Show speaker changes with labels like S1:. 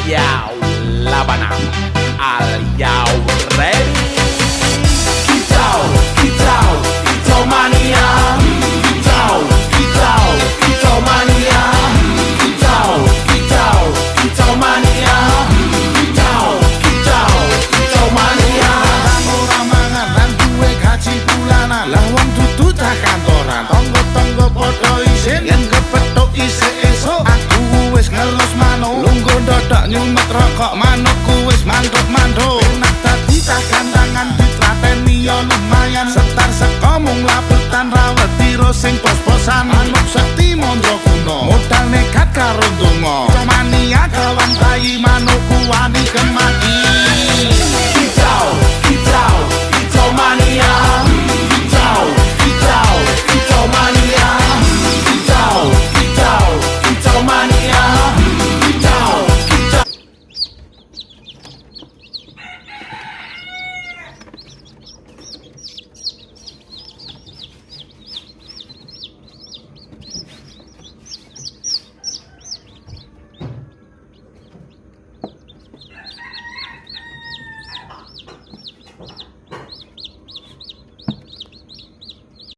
S1: Yau Labana. Are you ready? Kicau, kicau, kicau mania. Kicau, kicau, kicau mania. Kicau, kicau, kicau mania. Kicau, kicau, kicau mania.
S2: Ora mangan lan duwe gaji bulanan, lah wong dudu tak kantoran. Tonggo-tonggo padha isin yen kepethuk isih esuk. Aku wis ngelus manuk, lungguh ndodok nyumet rokok manukku wis manduk-manduk. Enak dadi tak kandangan ditrateni yo lumayan. Setar seko mung laputan rawet tiro sing pos-posan. Manuk sekti mondro kuno, modal nekat karo donga. Mania kawan bayi